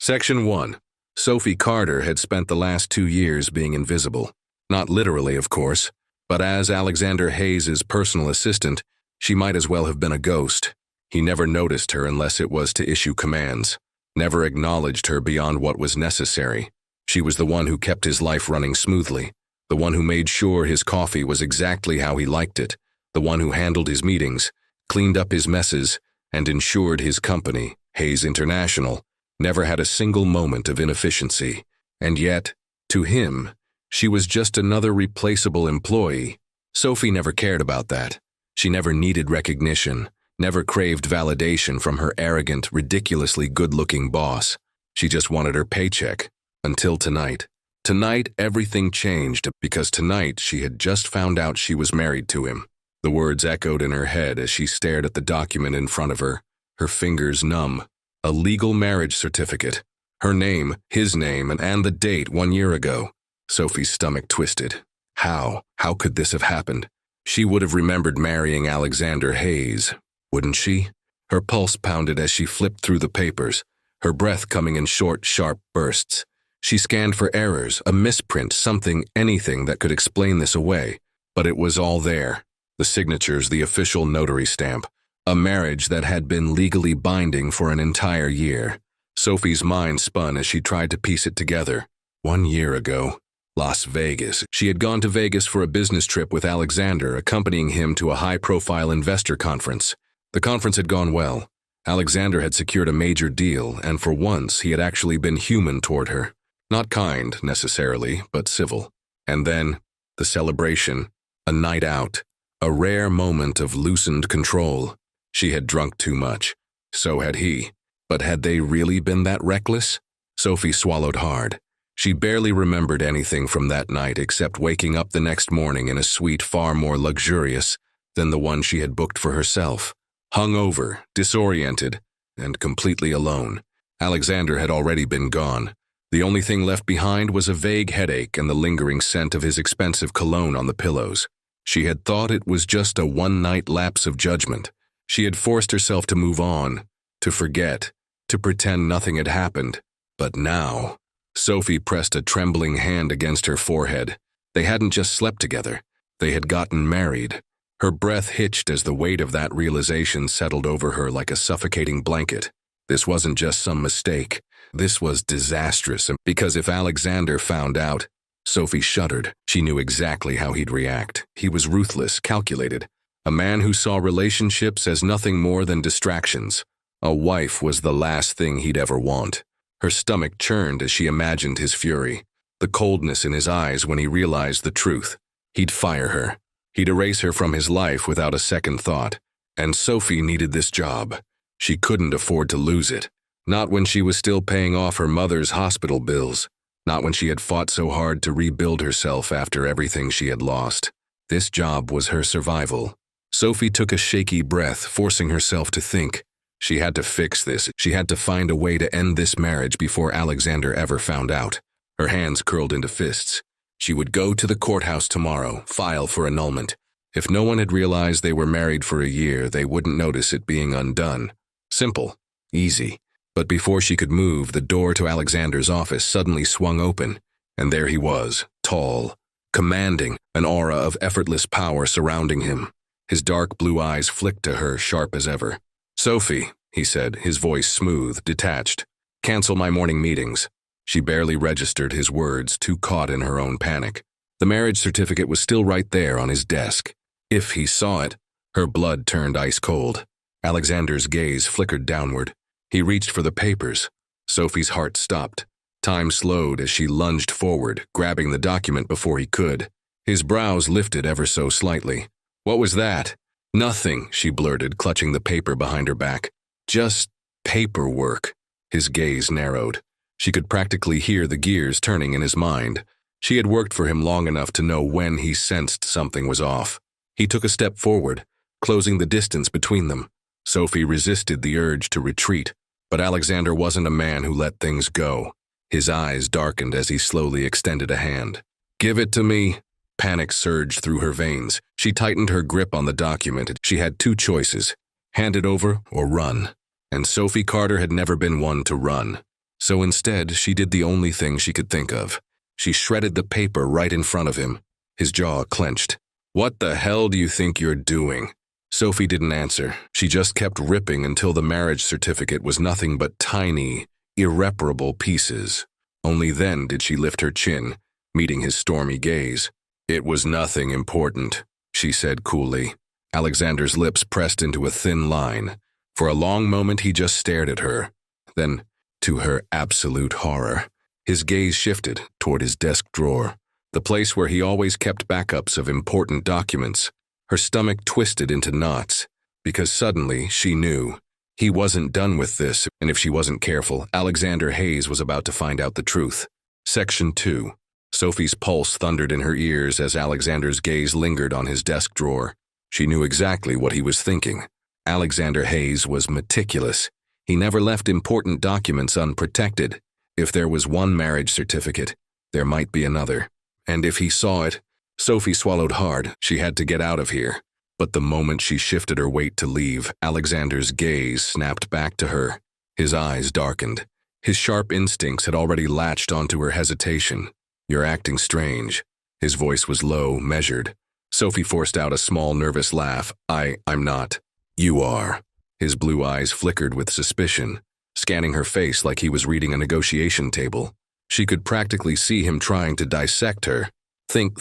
Section 1. Sophie Carter had spent the last 2 years being invisible. Not literally, of course, but as Alexander Hayes' personal assistant, she might as well have been a ghost. He never noticed her unless it was to issue commands, never acknowledged her beyond what was necessary. She was the one who kept his life running smoothly, the one who made sure his coffee was exactly how he liked it, the one who handled his meetings, cleaned up his messes, and ensured his company, Hayes International, never had a single moment of inefficiency. And yet, to him, she was just another replaceable employee. Sophie never cared about that. She never needed recognition, never craved validation from her arrogant, ridiculously good-looking boss. She just wanted her paycheck. Until tonight. Tonight, everything changed because tonight she had just found out she was married to him. The words echoed in her head as she stared at the document in front of her, her fingers numb. A legal marriage certificate. Her name, his name, and the date 1 year ago. Sophie's stomach twisted. How could this have happened? She would have remembered marrying Alexander Hayes, wouldn't she? Her pulse pounded as she flipped through the papers, her breath coming in short, sharp bursts. She scanned for errors, a misprint, something, anything that could explain this away. But it was all there. The signatures, the official notary stamp. A marriage that had been legally binding for an entire year. Sophie's mind spun as she tried to piece it together. 1 year ago. Las Vegas. She had gone to Vegas for a business trip with Alexander, accompanying him to a high-profile investor conference. The conference had gone well. Alexander had secured a major deal, and for once he had actually been human toward her. Not kind, necessarily, but civil. And then, the celebration, a night out, a rare moment of loosened control. She had drunk too much. So had he. But had they really been that reckless? Sophie swallowed hard. She barely remembered anything from that night except waking up the next morning in a suite far more luxurious than the one she had booked for herself. Hungover, disoriented, and completely alone. Alexander had already been gone. The only thing left behind was a vague headache and the lingering scent of his expensive cologne on the pillows. She had thought it was just a one-night lapse of judgment. She had forced herself to move on, to forget, to pretend nothing had happened. But now, Sophie pressed a trembling hand against her forehead. They hadn't just slept together. They had gotten married. Her breath hitched as the weight of that realization settled over her like a suffocating blanket. This wasn't just some mistake. This was disastrous, because if Alexander found out, Sophie shuddered. She knew exactly how he'd react. He was ruthless, calculated. A man who saw relationships as nothing more than distractions. A wife was the last thing he'd ever want. Her stomach churned as she imagined his fury, the coldness in his eyes when he realized the truth. He'd fire her. He'd erase her from his life without a second thought. And Sophie needed this job. She couldn't afford to lose it. Not when she was still paying off her mother's hospital bills. Not when she had fought so hard to rebuild herself after everything she had lost. This job was her survival. Sophie took a shaky breath, forcing herself to think. She had to fix this. She had to find a way to end this marriage before Alexander ever found out. Her hands curled into fists. She would go to the courthouse tomorrow, file for annulment. If no one had realized they were married for a year, they wouldn't notice it being undone. Simple. Easy. But before she could move, the door to Alexander's office suddenly swung open, and there he was, tall, commanding, an aura of effortless power surrounding him. His dark blue eyes flicked to her, sharp as ever. "Sophie," he said, his voice smooth, detached. "Cancel my morning meetings." She barely registered his words, too caught in her own panic. The marriage certificate was still right there on his desk. If he saw it, her blood turned ice cold. Alexander's gaze flickered downward. He reached for the papers. Sophie's heart stopped. Time slowed as she lunged forward, grabbing the document before he could. His brows lifted ever so slightly. "What was that?" "Nothing," she blurted, clutching the paper behind her back. "Just paperwork." His gaze narrowed. She could practically hear the gears turning in his mind. She had worked for him long enough to know when he sensed something was off. He took a step forward, closing the distance between them. Sophie resisted the urge to retreat, but Alexander wasn't a man who let things go. His eyes darkened as he slowly extended a hand. "Give it to me." Panic surged through her veins. She tightened her grip on the document. She had two choices: hand it over or run. And Sophie Carter had never been one to run. So instead, she did the only thing she could think of. She shredded the paper right in front of him. His jaw clenched. "What the hell do you think you're doing?" Sophie didn't answer. She just kept ripping until the marriage certificate was nothing but tiny, irreparable pieces. Only then did she lift her chin, meeting his stormy gaze. "It was nothing important," she said coolly. Alexander's lips pressed into a thin line. For a long moment he just stared at her. Then, to her absolute horror, his gaze shifted toward his desk drawer, the place where he always kept backups of important documents. Her stomach twisted into knots, because suddenly she knew he wasn't done with this, and if she wasn't careful, Alexander Hayes was about to find out the truth. Section 2. Sophie's pulse thundered in her ears as Alexander's gaze lingered on his desk drawer. She knew exactly what he was thinking. Alexander Hayes was meticulous. He never left important documents unprotected. If there was one marriage certificate, there might be another. And if he saw it, Sophie swallowed hard. She had to get out of here. But the moment she shifted her weight to leave, Alexander's gaze snapped back to her. His eyes darkened. His sharp instincts had already latched onto her hesitation. "You're acting strange." His voice was low, measured. Sophie forced out a small, nervous laugh. I'm not." "You are." His blue eyes flickered with suspicion, scanning her face like he was reading a negotiation table. She could practically see him trying to dissect her. Think.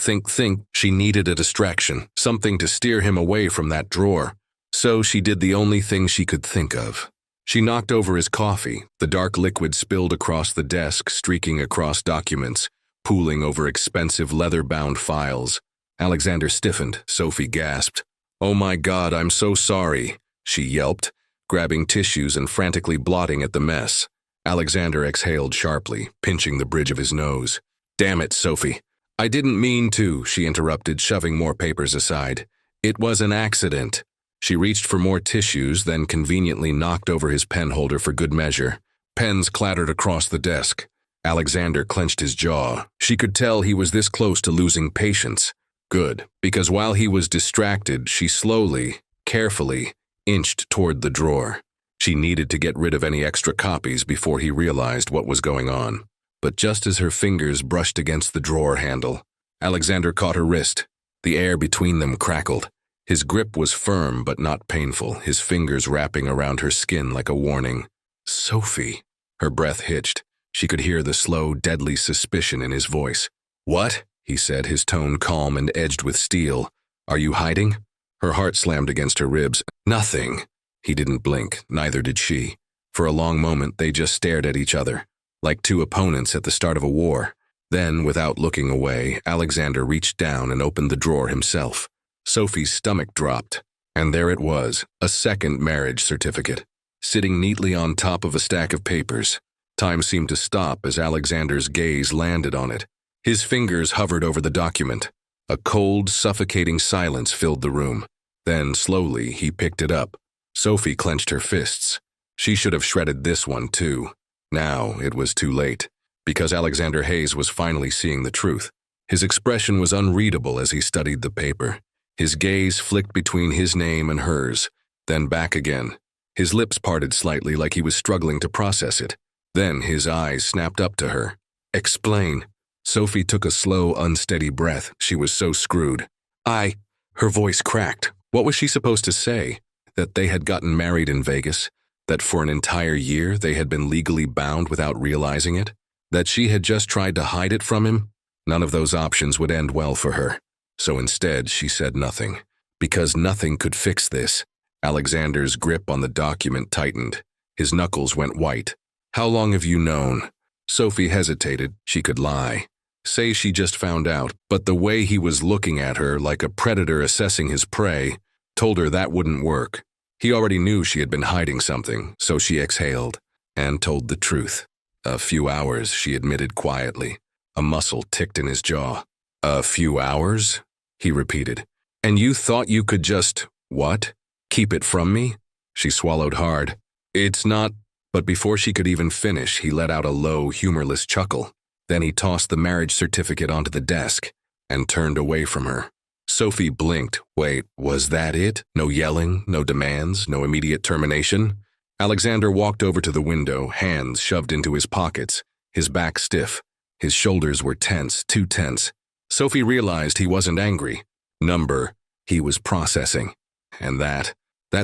She needed a distraction, something to steer him away from that drawer. So she did the only thing she could think of. She knocked over his coffee. The dark liquid spilled across the desk, streaking across documents, pooling over expensive leather-bound files. Alexander stiffened. Sophie gasped. "Oh my God, I'm so sorry," she yelped, grabbing tissues and frantically blotting at the mess. Alexander exhaled sharply, pinching the bridge of his nose. "Damn it, Sophie. I didn't mean to," she interrupted, shoving more papers aside. "It was an accident." She reached for more tissues, then conveniently knocked over his pen holder for good measure. Pens clattered across the desk. Alexander clenched his jaw. She could tell he was this close to losing patience. Good, because while he was distracted, she slowly, carefully, inched toward the drawer. She needed to get rid of any extra copies before he realized what was going on. But just as her fingers brushed against the drawer handle, Alexander caught her wrist. The air between them crackled. His grip was firm but not painful, his fingers wrapping around her skin like a warning. "Sophie." Her breath hitched. She could hear the slow, deadly suspicion in his voice. "What?" he said, his tone calm and edged with steel. "Are you hiding?" Her heart slammed against her ribs. "Nothing." He didn't blink, neither did she. For a long moment, they just stared at each other, like two opponents at the start of a war. Then, without looking away, Alexander reached down and opened the drawer himself. Sophie's stomach dropped, and there it was, a second marriage certificate, sitting neatly on top of a stack of papers. Time seemed to stop as Alexander's gaze landed on it. His fingers hovered over the document. A cold, suffocating silence filled the room. Then, slowly, he picked it up. Sophie clenched her fists. She should have shredded this one, too. Now it was too late, because Alexander Hayes was finally seeing the truth. His expression was unreadable as he studied the paper. His gaze flicked between his name and hers, then back again. His lips parted slightly like he was struggling to process it. Then his eyes snapped up to her. "Explain." Sophie took a slow, unsteady breath. She was so screwed. Her voice cracked. What was she supposed to say? That they had gotten married in Vegas? That for an entire year they had been legally bound without realizing it? That she had just tried to hide it from him? None of those options would end well for her. So instead, she said nothing. Because nothing could fix this. Alexander's grip on the document tightened. His knuckles went white. "How long have you known?" Sophie hesitated. She could lie. Say she just found out, but the way he was looking at her, like a predator assessing his prey, told her that wouldn't work. He already knew she had been hiding something, so she exhaled and told the truth. "A few hours," she admitted quietly. A muscle ticked in his jaw. "A few hours?" he repeated. "And you thought you could just, what? Keep it from me?" She swallowed hard. "It's not..." But before she could even finish, he let out a low, humorless chuckle. Then he tossed the marriage certificate onto the desk and turned away from her. Sophie blinked. Wait, was that it? No yelling, no demands, no immediate termination? Alexander walked over to the window, hands shoved into his pockets, his back stiff. His shoulders were tense, too tense. Sophie realized he wasn't angry. Number, he was processing. And that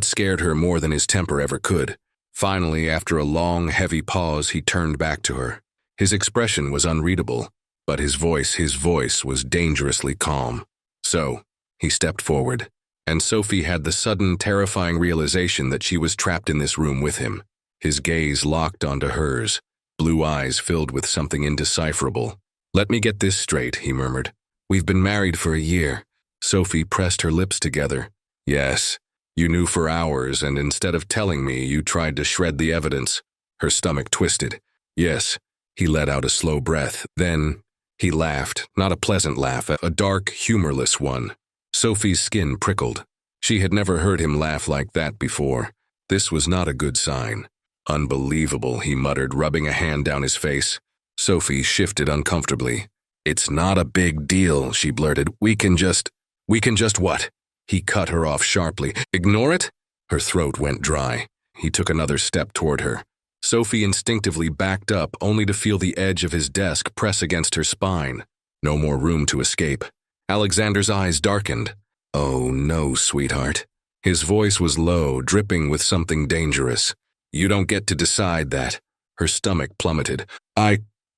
scared her more than his temper ever could. Finally, after a long, heavy pause, he turned back to her. His expression was unreadable, but his voice was dangerously calm. So, he stepped forward, and Sophie had the sudden, terrifying realization that she was trapped in this room with him. His gaze locked onto hers, blue eyes filled with something indecipherable. "Let me get this straight," he murmured. "We've been married for a year." Sophie pressed her lips together. "Yes. You knew for hours, and instead of telling me, you tried to shred the evidence." Her stomach twisted. "Yes." He let out a slow breath. Then he laughed, not a pleasant laugh, a dark, humorless one. Sophie's skin prickled. She had never heard him laugh like that before. This was not a good sign. "Unbelievable," he muttered, rubbing a hand down his face. Sophie shifted uncomfortably. "It's not a big deal," she blurted. We can just what?" He cut her off sharply. "Ignore it?" Her throat went dry. He took another step toward her. Sophie instinctively backed up, only to feel the edge of his desk press against her spine. No more room to escape. Alexander's eyes darkened. "Oh no, sweetheart." His voice was low, dripping with something dangerous. "You don't get to decide that." Her stomach plummeted.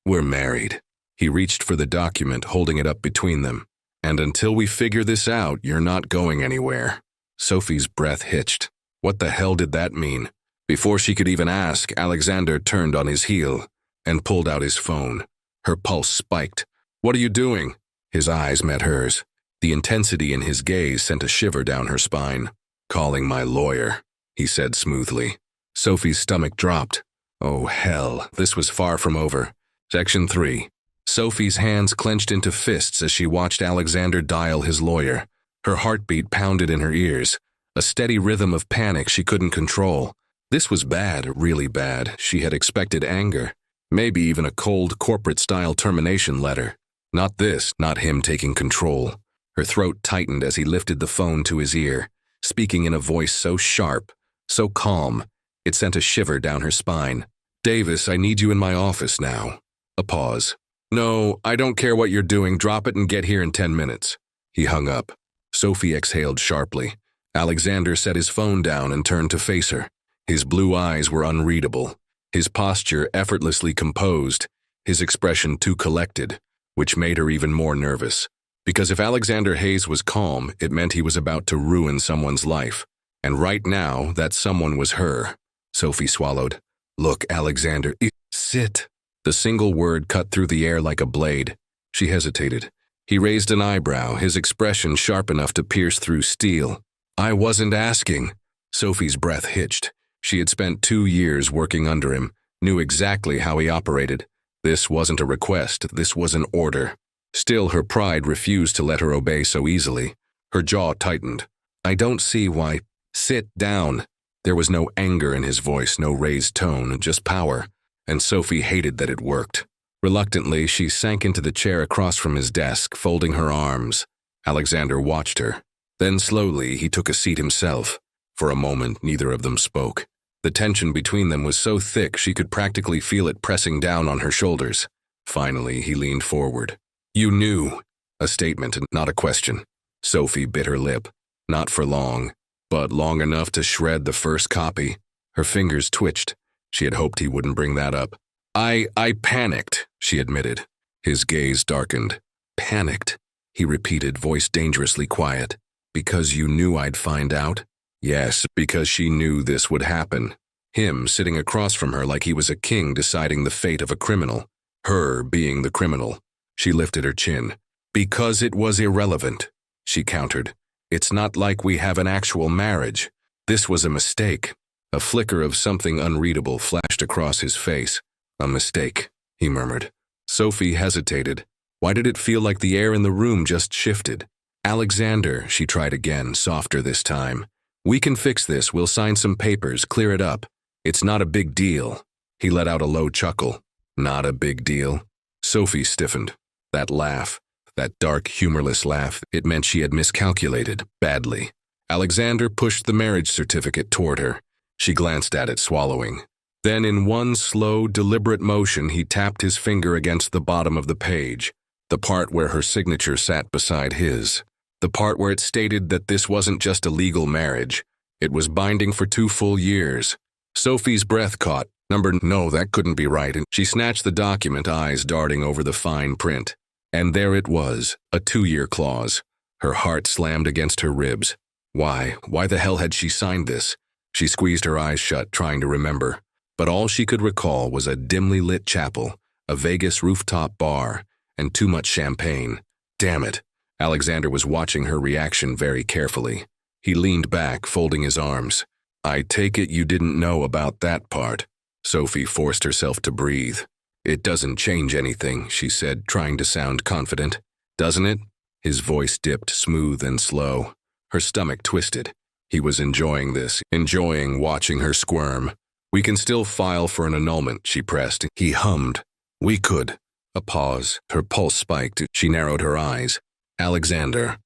We're married." He reached for the document, holding it up between them. "And until we figure this out, you're not going anywhere." Sophie's breath hitched. What the hell did that mean? Before she could even ask, Alexander turned on his heel and pulled out his phone. Her pulse spiked. "What are you doing?" His eyes met hers. The intensity in his gaze sent a shiver down her spine. "Calling my lawyer," he said smoothly. Sophie's stomach dropped. Oh hell, this was far from over. Section 3. Sophie's hands clenched into fists as she watched Alexander dial his lawyer. Her heartbeat pounded in her ears, a steady rhythm of panic she couldn't control. This was bad, really bad. She had expected anger, maybe even a cold corporate-style termination letter. Not this, not him taking control. Her throat tightened as he lifted the phone to his ear, speaking in a voice so sharp, so calm, it sent a shiver down her spine. "Davis, I need you in my office now." A pause. "No, I don't care what you're doing. Drop it and get here in 10 minutes. He hung up. Sophie exhaled sharply. Alexander set his phone down and turned to face her. His blue eyes were unreadable, his posture effortlessly composed, his expression too collected, which made her even more nervous. Because if Alexander Hayes was calm, it meant he was about to ruin someone's life. And right now, that someone was her. Sophie swallowed. "Look, Alexander, sit." The single word cut through the air like a blade. She hesitated. He raised an eyebrow, his expression sharp enough to pierce through steel. "I wasn't asking." Sophie's breath hitched. She had spent 2 years working under him, knew exactly how he operated. This wasn't a request, this was an order. Still, her pride refused to let her obey so easily. Her jaw tightened. "I don't see why." "Sit down." There was no anger in his voice, no raised tone, just power. And Sophie hated that it worked. Reluctantly, she sank into the chair across from his desk, folding her arms. Alexander watched her. Then slowly, he took a seat himself. For a moment, neither of them spoke. The tension between them was so thick she could practically feel it pressing down on her shoulders. Finally, he leaned forward. "You knew." A statement, not a question. Sophie bit her lip. Not for long, but long enough to shred the first copy. Her fingers twitched. She had hoped he wouldn't bring that up. I panicked," she admitted. His gaze darkened. "Panicked?" he repeated, voice dangerously quiet. "Because you knew I'd find out?" Yes, because she knew this would happen. Him sitting across from her like he was a king deciding the fate of a criminal. Her being the criminal. She lifted her chin. "Because it was irrelevant," she countered. "It's not like we have an actual marriage. This was a mistake." A flicker of something unreadable flashed across his face. "A mistake," he murmured. Sophie hesitated. Why did it feel like the air in the room just shifted? "Alexander," she tried again, softer this time. "We can fix this. We'll sign some papers, clear it up. It's not a big deal." He let out a low chuckle. "Not a big deal?" Sophie stiffened. That laugh, that dark, humorless laugh, it meant she had miscalculated, badly. Alexander pushed the marriage certificate toward her. She glanced at it, swallowing. Then in one slow, deliberate motion, he tapped his finger against the bottom of the page, the part where her signature sat beside his, the part where it stated that this wasn't just a legal marriage. It was binding for 2 full years. Sophie's breath caught. No, that couldn't be right, and she snatched the document, eyes darting over the fine print. And there it was, a 2-year clause. Her heart slammed against her ribs. Why the hell had she signed this? She squeezed her eyes shut, trying to remember. But all she could recall was a dimly lit chapel, a Vegas rooftop bar, and too much champagne. Damn it. Alexander was watching her reaction very carefully. He leaned back, folding his arms. I take it you didn't know about that part. Sophie forced herself to breathe. It doesn't change anything, she said, trying to sound confident. Doesn't it? His voice dipped, smooth and slow. Her stomach twisted. He was enjoying this, enjoying watching her squirm. We can still file for an annulment, she pressed. He hummed. We could. A pause. Her pulse spiked. She narrowed her eyes. Alexander.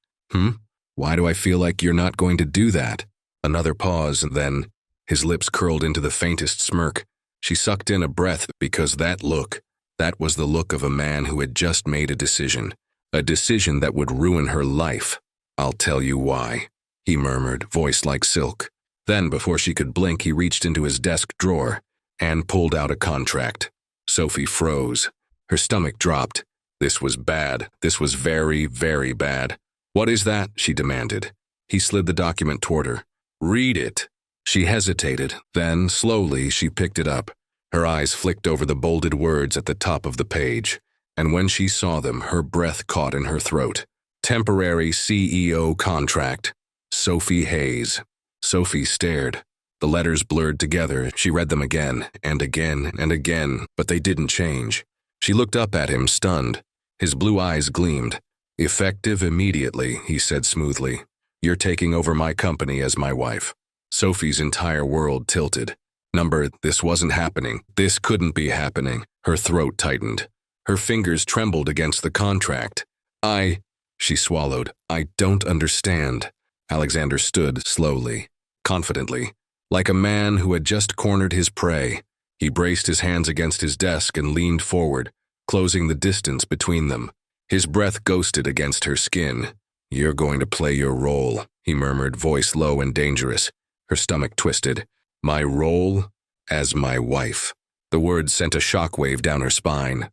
Why do I feel like you're not going to do that? Another pause, and then his lips curled into the faintest smirk. She sucked in a breath because that was the look of a man who had just made a decision that would ruin her life. I'll tell you why, he murmured, voice like silk. Then, before she could blink, he reached into his desk drawer and pulled out a contract. Sophie froze. Her stomach dropped. This was bad. This was very, very bad. What is that? She demanded. He slid the document toward her. Read it. She hesitated. Then, slowly, she picked it up. Her eyes flicked over the bolded words at the top of the page, and when she saw them, her breath caught in her throat. Temporary CEO contract. Sophie Hayes. Sophie stared. The letters blurred together. She read them again, and again, and again, but they didn't change. She looked up at him, stunned. His blue eyes gleamed. Effective immediately, he said smoothly. You're taking over my company as my wife. Sophie's entire world tilted. This wasn't happening. This couldn't be happening. Her throat tightened. Her fingers trembled against the contract. She swallowed. I don't understand. Alexander stood slowly, confidently, like a man who had just cornered his prey. He braced his hands against his desk and leaned forward, closing the distance between them. His breath ghosted against her skin. You're going to play your role, he murmured, voice low and dangerous. Her stomach twisted. My role as my wife. The words sent a shockwave down her spine.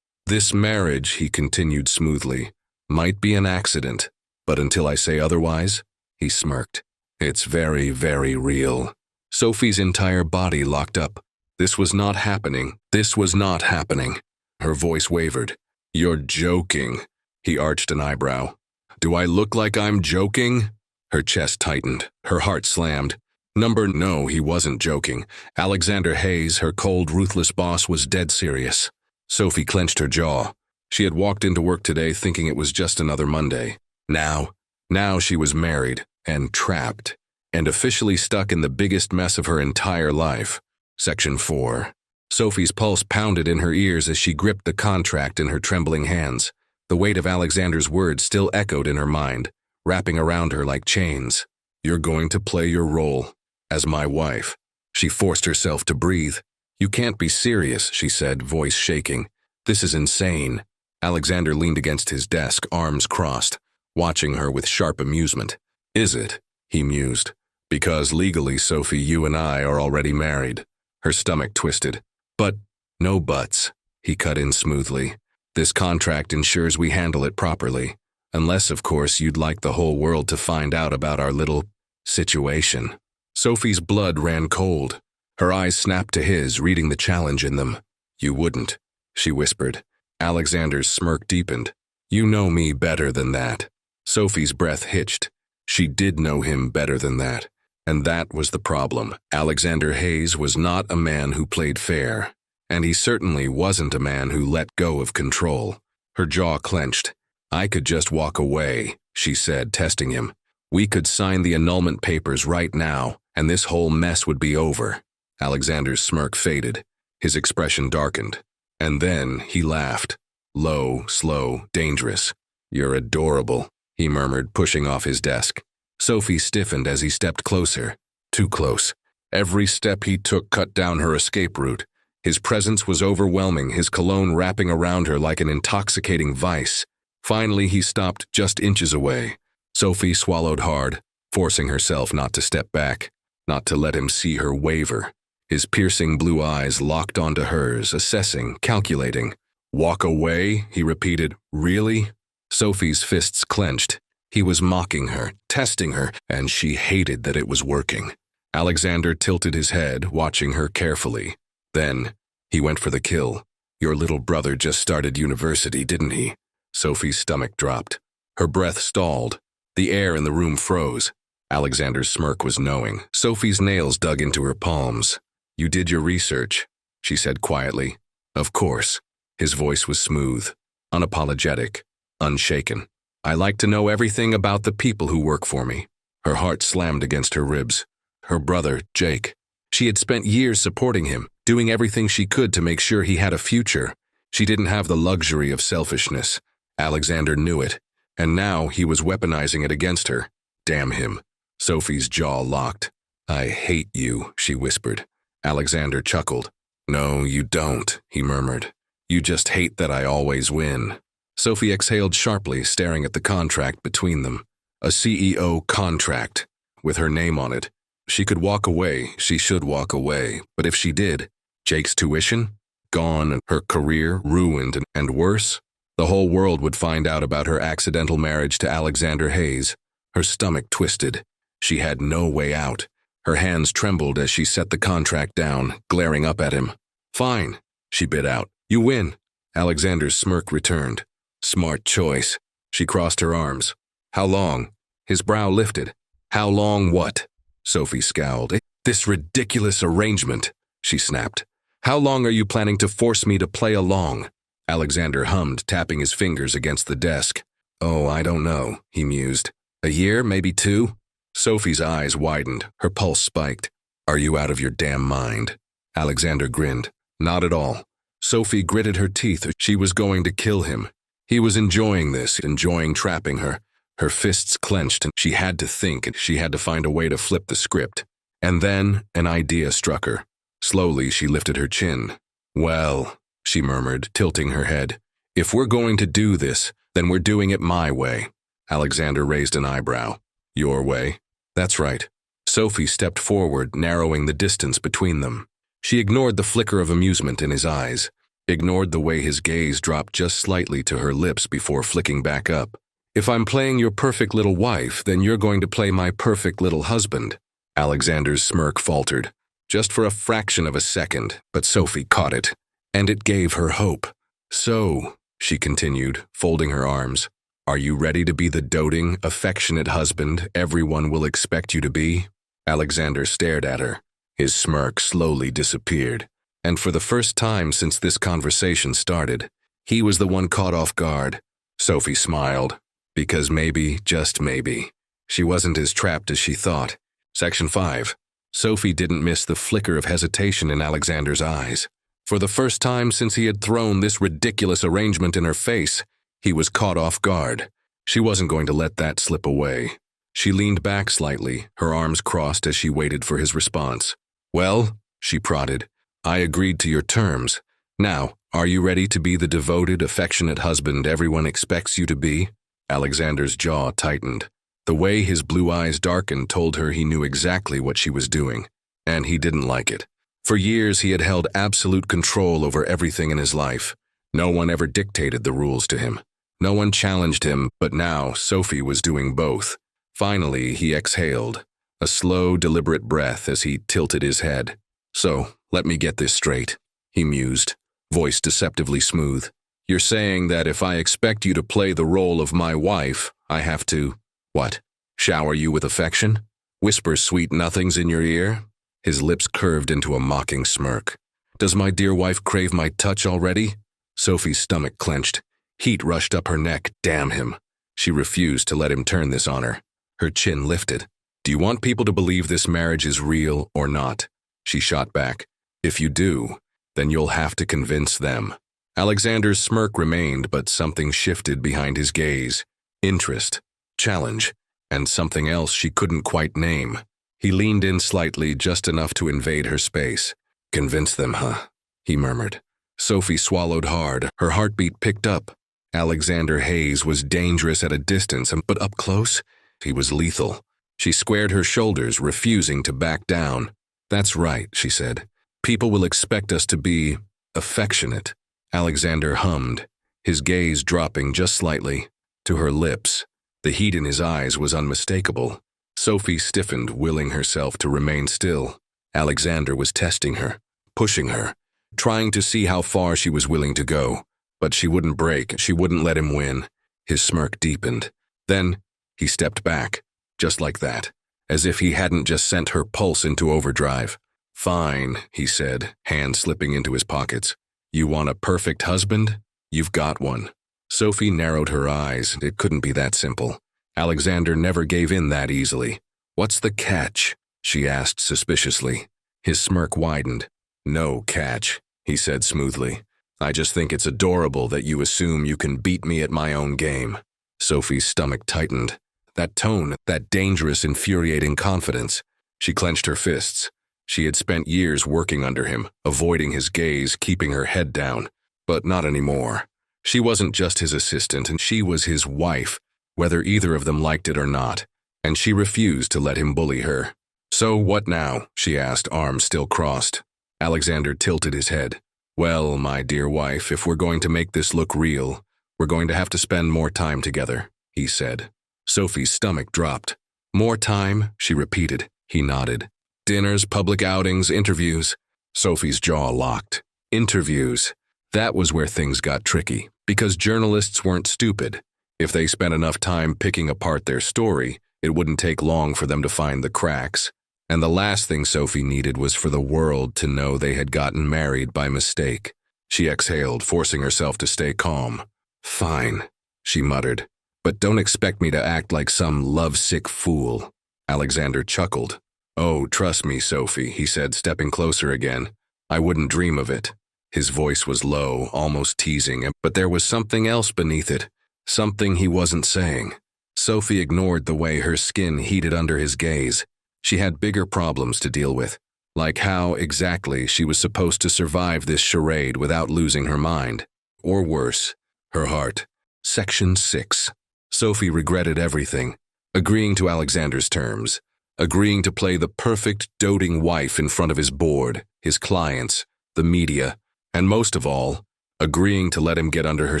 This marriage, he continued smoothly, might be an accident, but until I say otherwise, he smirked. It's very, very real. Sophie's entire body locked up. This was not happening. This was not happening. Her voice wavered. You're joking. He arched an eyebrow. Do I look like I'm joking? Her chest tightened. Her heart slammed. No, he wasn't joking. Alexander Hayes, her cold, ruthless boss, was dead serious. Sophie clenched her jaw. She had walked into work today thinking it was just another Monday. Now she was married and trapped and officially stuck in the biggest mess of her entire life. Section 4. Sophie's pulse pounded in her ears as she gripped the contract in her trembling hands. The weight of Alexander's words still echoed in her mind, wrapping around her like chains. You're going to play your role as my wife. She forced herself to breathe. You can't be serious, she said, voice shaking. This is insane. Alexander leaned against his desk, arms crossed, watching her with sharp amusement. Is it? He mused. Because legally, Sophie, you and I are already married. Her stomach twisted. But, no buts, he cut in smoothly. This contract ensures we handle it properly. Unless, of course, you'd like the whole world to find out about our little situation. Sophie's blood ran cold. Her eyes snapped to his, reading the challenge in them. You wouldn't, she whispered. Alexander's smirk deepened. You know me better than that. Sophie's breath hitched. She did know him better than that. And that was the problem. Alexander Hayes was not a man who played fair. And he certainly wasn't a man who let go of control. Her jaw clenched. I could just walk away, she said, testing him. We could sign the annulment papers right now, and this whole mess would be over. Alexander's smirk faded. His expression darkened. And then he laughed. Low, slow, dangerous. You're adorable, he murmured, pushing off his desk. Sophie stiffened as he stepped closer. Too close. Every step he took cut down her escape route. His presence was overwhelming, his cologne wrapping around her like an intoxicating vice. Finally, he stopped just inches away. Sophie swallowed hard, forcing herself not to step back, not to let him see her waver. His piercing blue eyes locked onto hers, assessing, calculating. "Walk away?" he repeated. "Really?" Sophie's fists clenched. He was mocking her, testing her, and she hated that it was working. Alexander tilted his head, watching her carefully. Then, he went for the kill. "Your little brother just started university, didn't he?" Sophie's stomach dropped. Her breath stalled. The air in the room froze. Alexander's smirk was knowing. Sophie's nails dug into her palms. "You did your research," she said quietly. "Of course." His voice was smooth, unapologetic, unshaken. "I like to know everything about the people who work for me." Her heart slammed against her ribs. Her brother, Jake. She had spent years supporting him, doing everything she could to make sure he had a future. She didn't have the luxury of selfishness. Alexander knew it, and now he was weaponizing it against her. Damn him. Sophie's jaw locked. "I hate you," she whispered. Alexander chuckled. "No, you don't," he murmured. "You just hate that I always win." Sophie exhaled sharply, staring at the contract between them. A CEO contract, with her name on it. She could walk away, she should walk away, but if she did, Jake's tuition? Gone, and her career ruined, and worse? The whole world would find out about her accidental marriage to Alexander Hayes. Her stomach twisted. She had no way out. Her hands trembled as she set the contract down, glaring up at him. "Fine," she bit out. "You win." Alexander's smirk returned. "Smart choice." She crossed her arms. "How long?" His brow lifted. "How long what?" Sophie scowled. "This ridiculous arrangement," she snapped. "How long are you planning to force me to play along?" Alexander hummed, tapping his fingers against the desk. "Oh, I don't know," he mused. "A year, maybe 2? Sophie's eyes widened, her pulse spiked. "Are you out of your damn mind?" Alexander grinned. "Not at all." Sophie gritted her teeth. She was going to kill him. He was enjoying this, enjoying trapping her. Her fists clenched, and she had to think, and she had to find a way to flip the script. And then an idea struck her. Slowly, she lifted her chin. "Well," she murmured, tilting her head, "if we're going to do this, then we're doing it my way." Alexander raised an eyebrow. "Your way?" "That's right." Sophie stepped forward, narrowing the distance between them. She ignored the flicker of amusement in his eyes, ignored the way his gaze dropped just slightly to her lips before flicking back up. "If I'm playing your perfect little wife, then you're going to play my perfect little husband." Alexander's smirk faltered, just for a fraction of a second, but Sophie caught it, and it gave her hope. "So," she continued, folding her arms, "are you ready to be the doting, affectionate husband everyone will expect you to be?" Alexander stared at her. His smirk slowly disappeared, and for the first time since this conversation started, he was the one caught off guard. Sophie smiled. Because maybe, just maybe, she wasn't as trapped as she thought. Section 5. Sophie didn't miss the flicker of hesitation in Alexander's eyes. For the first time since he had thrown this ridiculous arrangement in her face, he was caught off guard. She wasn't going to let that slip away. She leaned back slightly, her arms crossed as she waited for his response. "Well," she prodded, "I agreed to your terms. Now, are you ready to be the devoted, affectionate husband everyone expects you to be?" Alexander's jaw tightened. The way his blue eyes darkened told her he knew exactly what she was doing, and he didn't like it. For years he had held absolute control over everything in his life. No one ever dictated the rules to him. No one challenged him, but now Sophie was doing both. Finally, he exhaled, a slow, deliberate breath as he tilted his head. "So, let me get this straight," he mused, voice deceptively smooth. "You're saying that if I expect you to play the role of my wife, I have to, what, shower you with affection? Whisper sweet nothings in your ear?" His lips curved into a mocking smirk. "Does my dear wife crave my touch already?" Sophie's stomach clenched. Heat rushed up her neck, damn him. She refused to let him turn this on her. Her chin lifted. "Do you want people to believe this marriage is real or not?" She shot back. "If you do, then you'll have to convince them." Alexander's smirk remained, but something shifted behind his gaze. Interest, challenge, and something else she couldn't quite name. He leaned in slightly, just enough to invade her space. Convince them, huh? He murmured. Sophie swallowed hard. Her heartbeat picked up. Alexander Hayes was dangerous at a distance, but up close, he was lethal. She squared her shoulders, refusing to back down. That's right, she said. People will expect us to be affectionate. Alexander hummed, his gaze dropping just slightly to her lips. The heat in his eyes was unmistakable. Sophie stiffened, willing herself to remain still. Alexander was testing her, pushing her, trying to see how far she was willing to go. But she wouldn't break, she wouldn't let him win. His smirk deepened. Then he stepped back, just like that, as if he hadn't just sent her pulse into overdrive. Fine, he said, hands slipping into his pockets. You want a perfect husband? You've got one. Sophie narrowed her eyes. It couldn't be that simple. Alexander never gave in that easily. What's the catch? She asked suspiciously. His smirk widened. No catch, he said smoothly. I just think it's adorable that you assume you can beat me at my own game. Sophie's stomach tightened. That tone, that dangerous, infuriating confidence. She clenched her fists. She had spent years working under him, avoiding his gaze, keeping her head down. But not anymore. She wasn't just his assistant, and she was his wife, whether either of them liked it or not. And she refused to let him bully her. So what now? She asked, arms still crossed. Alexander tilted his head. Well, my dear wife, if we're going to make this look real, we're going to have to spend more time together, he said. Sophie's stomach dropped. More time, she repeated. He nodded. Dinners, public outings, interviews. Sophie's jaw locked. Interviews. That was where things got tricky, because journalists weren't stupid. If they spent enough time picking apart their story, it wouldn't take long for them to find the cracks. And the last thing Sophie needed was for the world to know they had gotten married by mistake. She exhaled, forcing herself to stay calm. Fine, she muttered, but don't expect me to act like some lovesick fool. Alexander chuckled. Oh, trust me, Sophie, he said, stepping closer again. I wouldn't dream of it. His voice was low, almost teasing, but there was something else beneath it, something he wasn't saying. Sophie ignored the way her skin heated under his gaze. She had bigger problems to deal with, like how, exactly, she was supposed to survive this charade without losing her mind. Or worse, her heart. Section 6. Sophie regretted everything, agreeing to Alexander's terms, agreeing to play the perfect, doting wife in front of his board, his clients, the media, and most of all, agreeing to let him get under her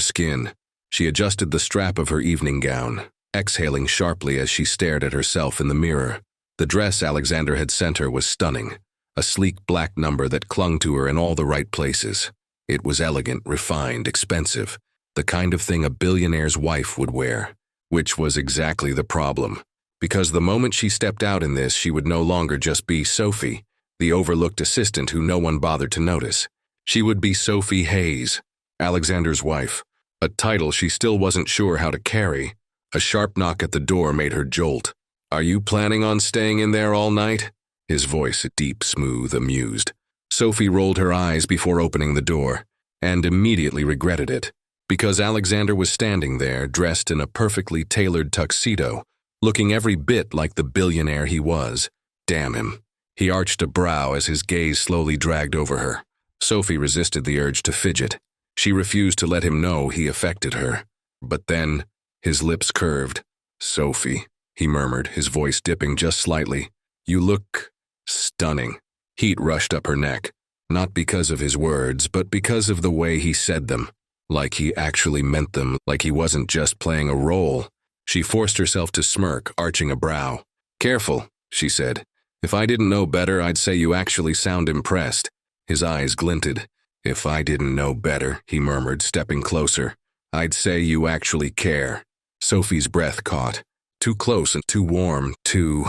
skin. She adjusted the strap of her evening gown, exhaling sharply as she stared at herself in the mirror. The dress Alexander had sent her was stunning, a sleek black number that clung to her in all the right places. It was elegant, refined, expensive, the kind of thing a billionaire's wife would wear, which was exactly the problem. Because the moment she stepped out in this, she would no longer just be Sophie, the overlooked assistant who no one bothered to notice. She would be Sophie Hayes, Alexander's wife, a title she still wasn't sure how to carry. A sharp knock at the door made her jolt. Are you planning on staying in there all night? His voice, deep, smooth, amused. Sophie rolled her eyes before opening the door, and immediately regretted it, because Alexander was standing there, dressed in a perfectly tailored tuxedo, looking every bit like the billionaire he was. Damn him. He arched a brow as his gaze slowly dragged over her. Sophie resisted the urge to fidget. She refused to let him know he affected her. But then, his lips curved. Sophie, he murmured, his voice dipping just slightly. You look stunning. Heat rushed up her neck, not because of his words, but because of the way he said them. Like he actually meant them, like he wasn't just playing a role. She forced herself to smirk, arching a brow. Careful, she said. If I didn't know better, I'd say you actually sound impressed. His eyes glinted. If I didn't know better, he murmured, stepping closer, I'd say you actually care. Sophie's breath caught. Too close and too warm, too...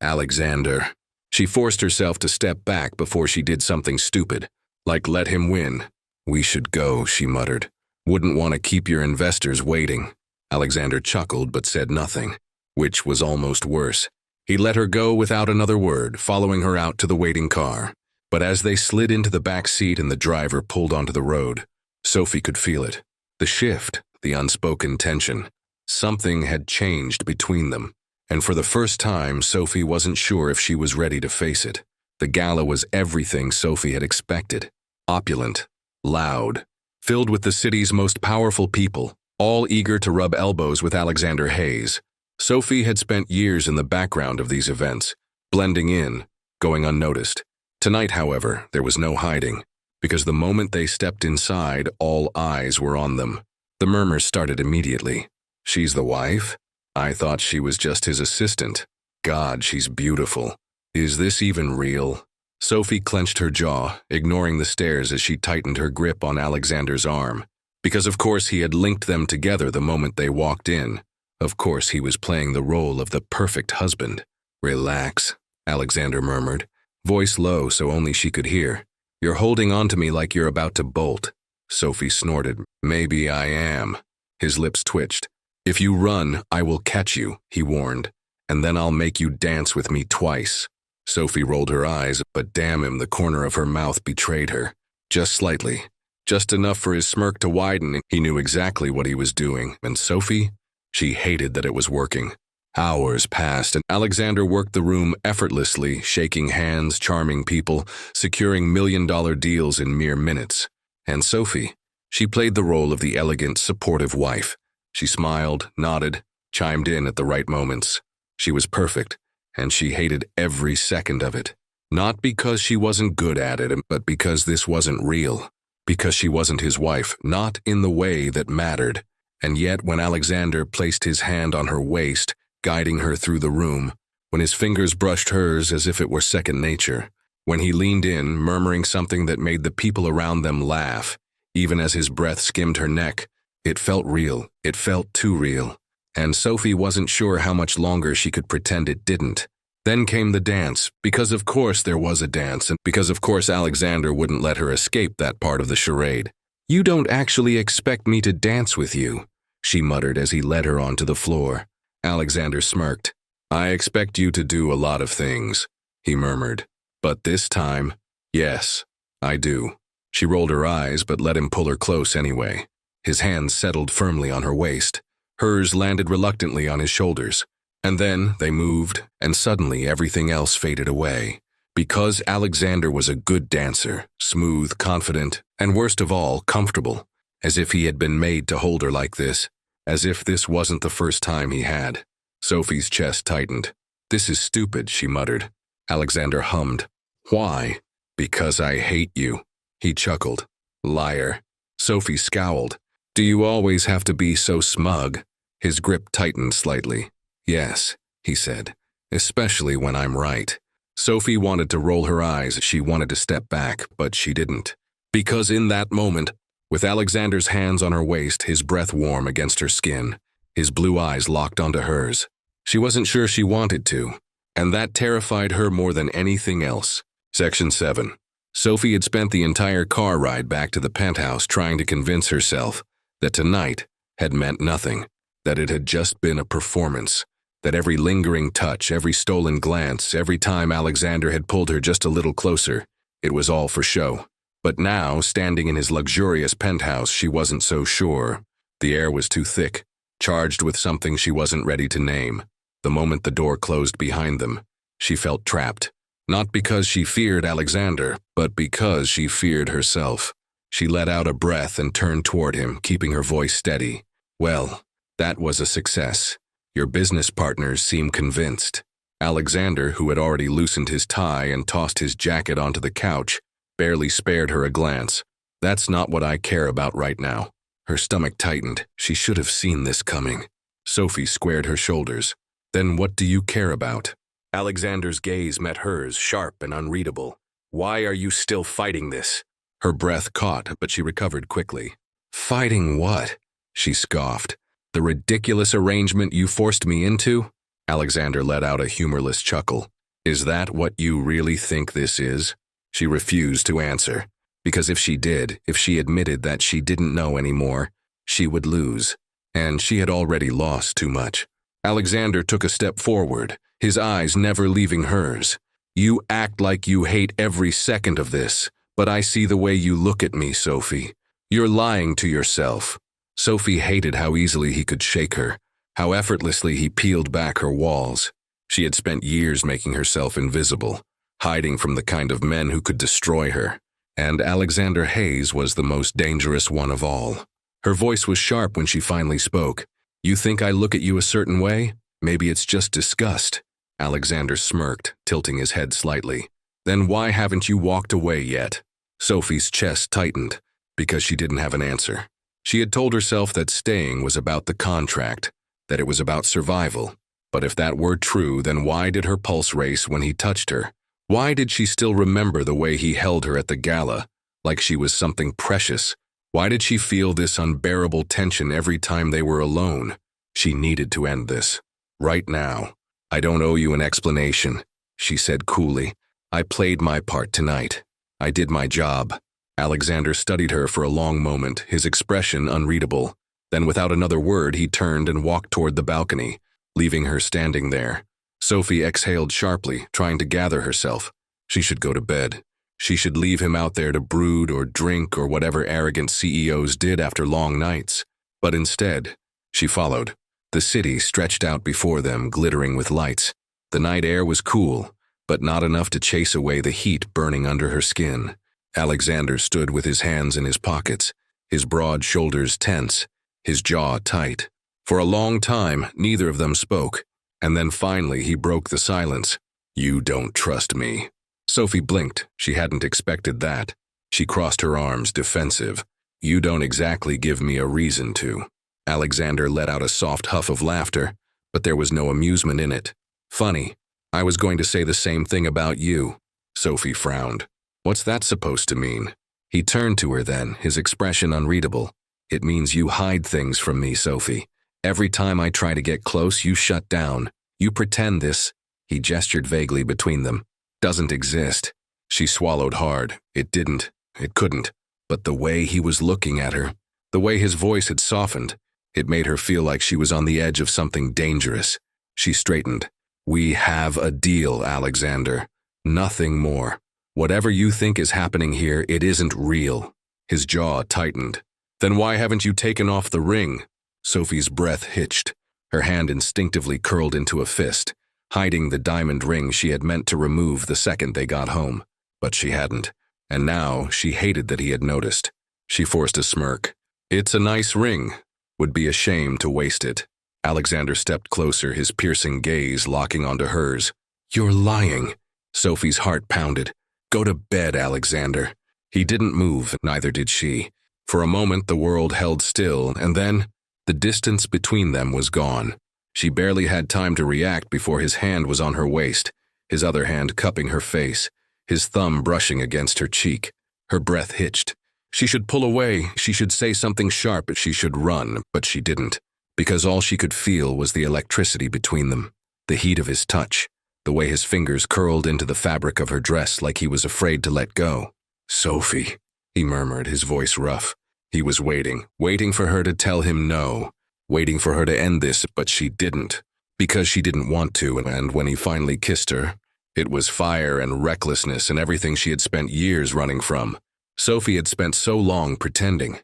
Alexander. She forced herself to step back before she did something stupid, like let him win. We should go, she muttered. Wouldn't want to keep your investors waiting. Alexander chuckled but said nothing, which was almost worse. He let her go without another word, following her out to the waiting car. But as they slid into the back seat and the driver pulled onto the road, Sophie could feel it. The shift, the unspoken tension. Something had changed between them, And for the first time, Sophie wasn't sure if she was ready to face it. The gala was everything Sophie had expected. Opulent, loud, filled with the city's most powerful people, all eager to rub elbows with Alexander Hayes. Sophie had spent years in the background of these events, blending in, going unnoticed. Tonight, however, there was no hiding, because the moment they stepped inside, all eyes were on them. The murmurs started immediately. "She's the wife? I thought she was just his assistant. God, she's beautiful. Is this even real?" Sophie clenched her jaw, ignoring the stares as she tightened her grip on Alexander's arm. Because of course he had linked them together the moment they walked in. Of course he was playing the role of the perfect husband. "Relax," Alexander murmured, voice low so only she could hear. "You're holding on to me like you're about to bolt." Sophie snorted. "Maybe I am." His lips twitched. "If you run, I will catch you," he warned, "and then I'll make you dance with me twice." Sophie rolled her eyes, but damn him, the corner of her mouth betrayed her. Just slightly. Just enough for his smirk to widen. He knew exactly what he was doing, and Sophie? She hated that it was working. Hours passed, and Alexander worked the room effortlessly, shaking hands, charming people, securing million-dollar deals in mere minutes. And Sophie? She played the role of the elegant, supportive wife. She smiled, nodded, chimed in at the right moments. She was perfect, and she hated every second of it. Not because she wasn't good at it, but because this wasn't real. Because she wasn't his wife, not in the way that mattered. And yet, when Alexander placed his hand on her waist, guiding her through the room, when his fingers brushed hers as if it were second nature, when he leaned in, murmuring something that made the people around them laugh, even as his breath skimmed her neck, it felt real. It felt too real. And Sophie wasn't sure how much longer she could pretend it didn't. Then came the dance, because of course there was a dance, and because of course Alexander wouldn't let her escape that part of the charade. "You don't actually expect me to dance with you," she muttered as he led her onto the floor. Alexander smirked. "I expect you to do a lot of things," he murmured. "But this time, yes, I do." She rolled her eyes but let him pull her close anyway. His hands settled firmly on her waist. Hers landed reluctantly on his shoulders. And then they moved, and suddenly everything else faded away. Because Alexander was a good dancer, smooth, confident, and worst of all, comfortable, as if he had been made to hold her like this, as if this wasn't the first time he had. Sophie's chest tightened. "This is stupid," she muttered. Alexander hummed. "Why?" "Because I hate you," he chuckled. "Liar." Sophie scowled. "Do you always have to be so smug?" His grip tightened slightly. "Yes," he said, "especially when I'm right." Sophie wanted to roll her eyes. She wanted to step back, but she didn't. Because in that moment, with Alexander's hands on her waist, his breath warm against her skin, his blue eyes locked onto hers, she wasn't sure she wanted to, and that terrified her more than anything else. Section 7. Sophie had spent the entire car ride back to the penthouse trying to convince herself that tonight had meant nothing, that it had just been a performance, that every lingering touch, every stolen glance, every time Alexander had pulled her just a little closer, it was all for show. But now, standing in his luxurious penthouse, she wasn't so sure. The air was too thick, charged with something she wasn't ready to name. The moment the door closed behind them, she felt trapped. Not because she feared Alexander, but because she feared herself. She let out a breath and turned toward him, keeping her voice steady. "Well, that was a success. Your business partners seem convinced." Alexander, who had already loosened his tie and tossed his jacket onto the couch, barely spared her a glance. "That's not what I care about right now." Her stomach tightened. She should have seen this coming. Sophie squared her shoulders. "Then what do you care about?" Alexander's gaze met hers, sharp and unreadable. "Why are you still fighting this?" Her breath caught, but she recovered quickly. "Fighting what?" she scoffed. "The ridiculous arrangement you forced me into?" Alexander let out a humorless chuckle. "Is that what you really think this is?" She refused to answer, because if she did, if she admitted that she didn't know anymore, she would lose, and she had already lost too much. Alexander took a step forward, his eyes never leaving hers. "You act like you hate every second of this, but I see the way you look at me, Sophie. You're lying to yourself." Sophie hated how easily he could shake her, how effortlessly he peeled back her walls. She had spent years making herself invisible, hiding from the kind of men who could destroy her. And Alexander Hayes was the most dangerous one of all. Her voice was sharp when she finally spoke. "You think I look at you a certain way? Maybe it's just disgust." Alexander smirked, tilting his head slightly. "Then why haven't you walked away yet?" Sophie's chest tightened, because she didn't have an answer. She had told herself that staying was about the contract, that it was about survival. But if that were true, then why did her pulse race when he touched her? Why did she still remember the way he held her at the gala, like she was something precious? Why did she feel this unbearable tension every time they were alone? She needed to end this. Right now. "I don't owe you an explanation," she said coolly. "I played my part tonight. I did my job." Alexander studied her for a long moment, his expression unreadable. Then without another word, he turned and walked toward the balcony, leaving her standing there. Sophie exhaled sharply, trying to gather herself. She should go to bed. She should leave him out there to brood or drink or whatever arrogant CEOs did after long nights. But instead, she followed. The city stretched out before them, glittering with lights. The night air was cool, but not enough to chase away the heat burning under her skin. Alexander stood with his hands in his pockets, his broad shoulders tense, his jaw tight. For a long time, neither of them spoke, and then finally he broke the silence. "You don't trust me." Sophie blinked. She hadn't expected that. She crossed her arms, defensive. "You don't exactly give me a reason to." Alexander let out a soft huff of laughter, but there was no amusement in it. "Funny. I was going to say the same thing about you." Sophie frowned. "What's that supposed to mean?" He turned to her then, his expression unreadable. "It means you hide things from me, Sophie. Every time I try to get close, you shut down. You pretend this," he gestured vaguely between them, "doesn't exist." She swallowed hard. It didn't. It couldn't. But the way he was looking at her, the way his voice had softened, it made her feel like she was on the edge of something dangerous. She straightened. "We have a deal, Alexander. Nothing more. Whatever you think is happening here, it isn't real." His jaw tightened. "Then why haven't you taken off the ring?" Sophie's breath hitched. Her hand instinctively curled into a fist, hiding the diamond ring she had meant to remove the second they got home. But she hadn't. And now she hated that he had noticed. She forced a smirk. "It's a nice ring. Would be a shame to waste it." Alexander stepped closer, his piercing gaze locking onto hers. "You're lying." Sophie's heart pounded. "Go to bed, Alexander." He didn't move, neither did she. For a moment the world held still, and then the distance between them was gone. She barely had time to react before his hand was on her waist, his other hand cupping her face, his thumb brushing against her cheek. Her breath hitched. She should pull away, she should say something sharp, she should run, but she didn't, because all she could feel was the electricity between them, the heat of his touch, the way his fingers curled into the fabric of her dress like he was afraid to let go. "Sophie," he murmured, his voice rough. He was waiting for her to tell him no, waiting for her to end this, but she didn't, because she didn't want to, and when he finally kissed her, it was fire and recklessness and everything she had spent years running from. Sophie had spent so long pretending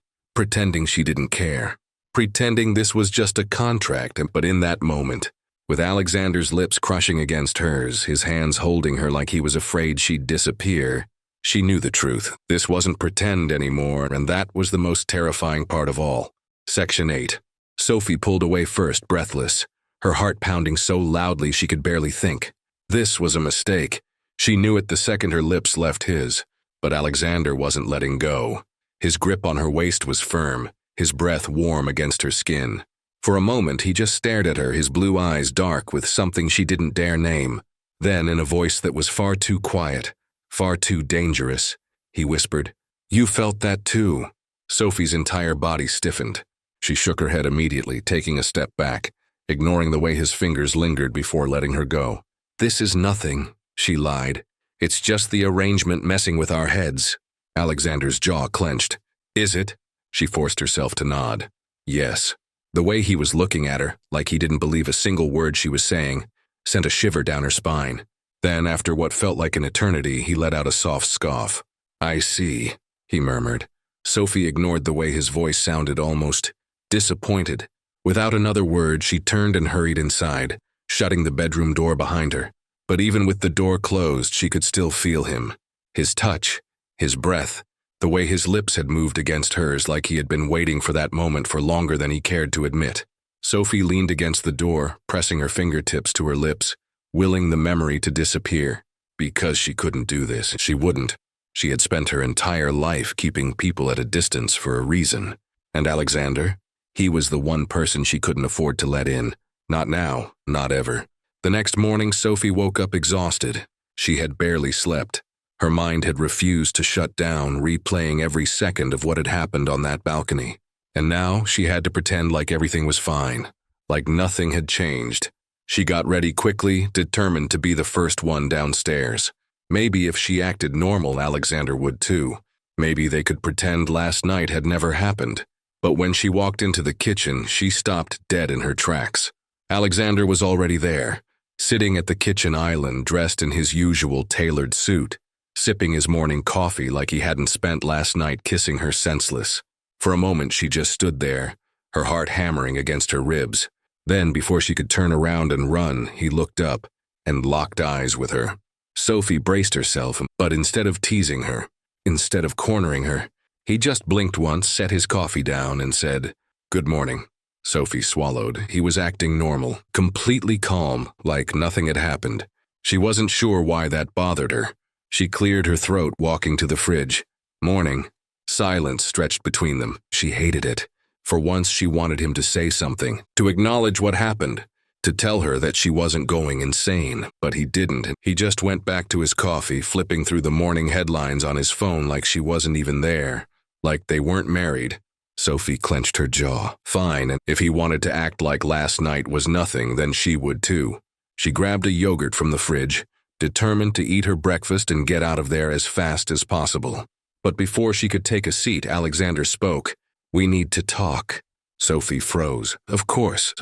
she didn't care, pretending this was just a contract, but in that moment, with Alexander's lips crushing against hers, his hands holding her like he was afraid she'd disappear, she knew the truth. This wasn't pretend anymore, and that was the most terrifying part of all. Section 8. Sophie pulled away first, breathless, her heart pounding so loudly she could barely think. This was a mistake. She knew it the second her lips left his, but Alexander wasn't letting go. His grip on her waist was firm, his breath warm against her skin. For a moment, he just stared at her, his blue eyes dark with something she didn't dare name. Then, in a voice that was far too quiet, far too dangerous, he whispered, "You felt that too." Sophie's entire body stiffened. She shook her head immediately, taking a step back, ignoring the way his fingers lingered before letting her go. "This is nothing," she lied. "It's just the arrangement messing with our heads." Alexander's jaw clenched. "Is it?" She forced herself to nod. "Yes." The way he was looking at her, like he didn't believe a single word she was saying, sent a shiver down her spine. Then, after what felt like an eternity, he let out a soft scoff. "I see," he murmured. Sophie ignored the way his voice sounded, almost disappointed. Without another word, she turned and hurried inside, shutting the bedroom door behind her. But even with the door closed, she could still feel him. His touch, his breath, the way his lips had moved against hers like he had been waiting for that moment for longer than he cared to admit. Sophie leaned against the door, pressing her fingertips to her lips, willing the memory to disappear. Because she couldn't do this, she wouldn't. She had spent her entire life keeping people at a distance for a reason. And Alexander? He was the one person she couldn't afford to let in. Not now, not ever. The next morning, Sophie woke up exhausted. She had barely slept. Her mind had refused to shut down, replaying every second of what had happened on that balcony. And now she had to pretend like everything was fine, like nothing had changed. She got ready quickly, determined to be the first one downstairs. Maybe if she acted normal, Alexander would too. Maybe they could pretend last night had never happened. But when she walked into the kitchen, she stopped dead in her tracks. Alexander was already there, sitting at the kitchen island dressed in his usual tailored suit, sipping his morning coffee like he hadn't spent last night kissing her senseless. For a moment she just stood there, her heart hammering against her ribs. Then, before she could turn around and run, he looked up and locked eyes with her. Sophie braced herself, but instead of teasing her, instead of cornering her, he just blinked once, set his coffee down, and said, "Good morning." Sophie swallowed. He was acting normal, completely calm, like nothing had happened. She wasn't sure why that bothered her. She cleared her throat, walking to the fridge. "Morning." Silence stretched between them. She hated it. For once she wanted him to say something, to acknowledge what happened, to tell her that she wasn't going insane, but he didn't. He just went back to his coffee, flipping through the morning headlines on his phone like she wasn't even there, like they weren't married. Sophie clenched her jaw. Fine, and if he wanted to act like last night was nothing, then she would too. She grabbed a yogurt from the fridge, determined to eat her breakfast and get out of there as fast as possible. But before she could take a seat, Alexander spoke. "We need to talk." Sophie froze. Of course